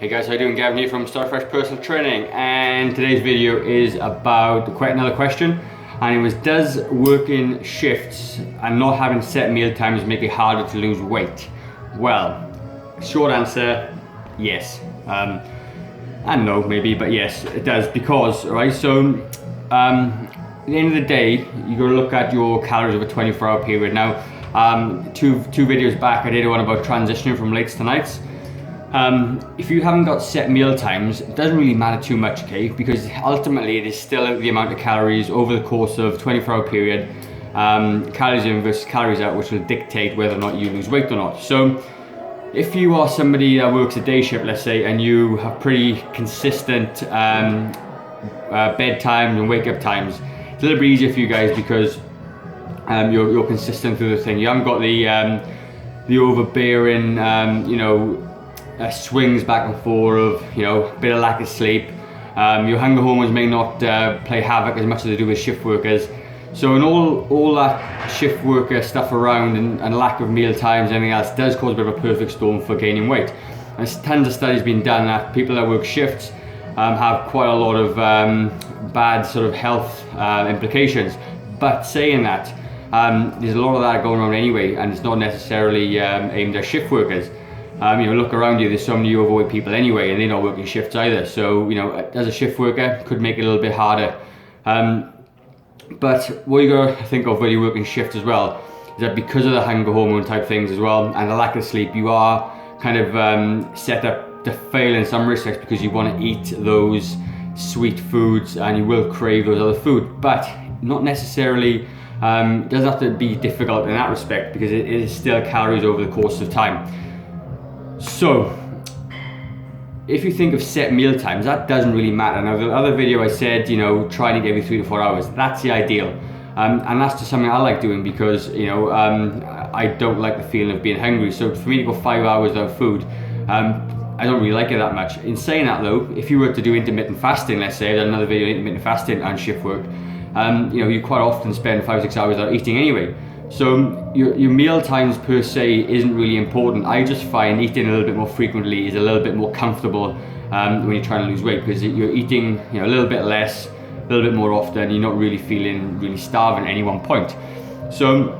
Hey guys, how you doing? Gavin here from Start Fresh Personal Training, and today's video is about another question, and it was, does working shifts and not having set meal times make it harder to lose weight? Well, short answer, yes. And no, maybe, but yes, it does, because, right, so at the end of the day, you got to look at your calories over a 24-hour period. Now, two videos back, I did one about transitioning from lates to nights. If you haven't got set meal times, it doesn't really matter too much, okay? Because ultimately, it is still the amount of calories over the course of 24-hour period, calories in versus calories out, which will dictate whether or not you lose weight or not. So, if you are somebody that works a day shift, let's say, and you have pretty consistent bedtimes and wake up times, it's a little bit easier for you guys because you're consistent through the thing. You haven't got the overbearing, swings back and forth of, a bit of lack of sleep. Your hunger hormones may not play havoc as much as they do with shift workers. So in all that shift worker stuff around and lack of meal times and everything else does cause a bit of a perfect storm for gaining weight. And there's tons of studies being done that people that work shifts have quite a lot of bad sort of health implications. But saying that, there's a lot of that going on anyway, and it's not necessarily aimed at shift workers. Look around you, there's so many overweight people anyway, and they're not working shifts either. So, as a shift worker, could make it a little bit harder. But what you got to think of when you're working shift as well is that because of the hunger hormone type things as well and the lack of sleep, you are kind of set up to fail in some respects because you want to eat those sweet foods and you will crave those other food, but not necessarily. It doesn't have to be difficult in that respect because it is still calories over the course of time. So, if you think of set meal times, that doesn't really matter. Now, the other video I said, try and eat every 3 to 4 hours. That's the ideal. And that's just something I like doing because, I don't like the feeling of being hungry. So for me to go 5 hours without food, I don't really like it that much. In saying that though, if you were to do intermittent fasting, let's say, I've done another video on intermittent fasting and shift work, you quite often spend 5 or 6 hours without eating anyway. So your meal times per se isn't really important. I just find eating a little bit more frequently is a little bit more comfortable when you're trying to lose weight because you're eating a little bit less, a little bit more often. You're not really feeling really starving at any one point. So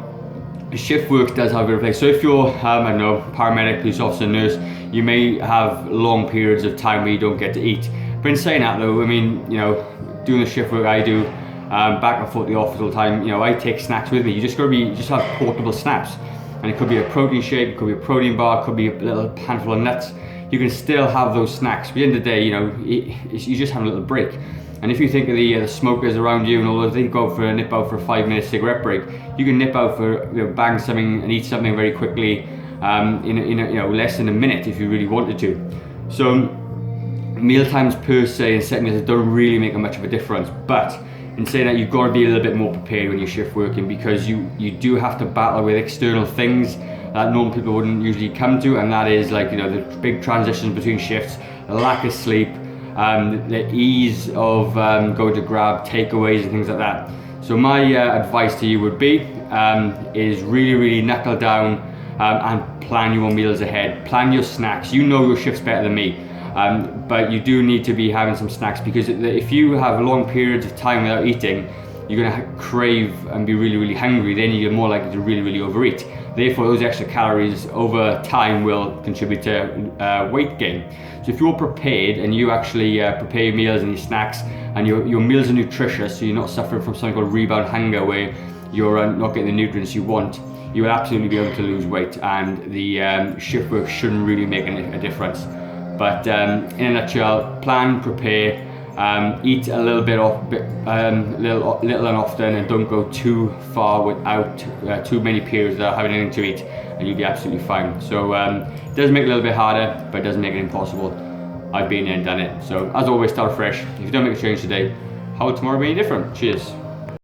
shift work does have a bit of place. So if you're, paramedic, police officer, nurse, you may have long periods of time where you don't get to eat. But in saying that though, doing the shift work I do, back and forth to the office all the time, I take snacks with me. You just have portable snacks, and it could be a protein shake, it could be a protein bar, it could be a little handful of nuts. You can still have those snacks. At the end of the day, you just have a little break. And if you think of the smokers around you and all those, they go out for a nip out for a 5-minute cigarette break. You can nip out for bang something and eat something very quickly in less than a minute if you really wanted to. So meal times per se and set meals don't really make much of a difference, but in saying that, you've got to be a little bit more prepared when you're shift working because you do have to battle with external things that normal people wouldn't usually come to, and that is like the big transitions between shifts, the lack of sleep, the ease of going to grab takeaways and things like that. So my advice to you would be is really knuckle down and plan your meals ahead. Plan your snacks. You know your shifts better than me. But you do need to be having some snacks because if you have long periods of time without eating, you're going to crave and be really hungry. Then you're more likely to really overeat. Therefore, those extra calories over time will contribute to weight gain. So if you're prepared and you actually prepare your meals and your snacks and your meals are nutritious, so you're not suffering from something called rebound hunger where you're not getting the nutrients you want, you will absolutely be able to lose weight, and the shift work shouldn't really make a difference. But in a nutshell, plan, prepare, eat a little bit little and often, and don't go too far without too many periods without having anything to eat, and you'll be absolutely fine. So it does make it a little bit harder, but it doesn't make it impossible. I've been there and done it. So as always, start fresh. If you don't make a change today, how will tomorrow be any different? Cheers.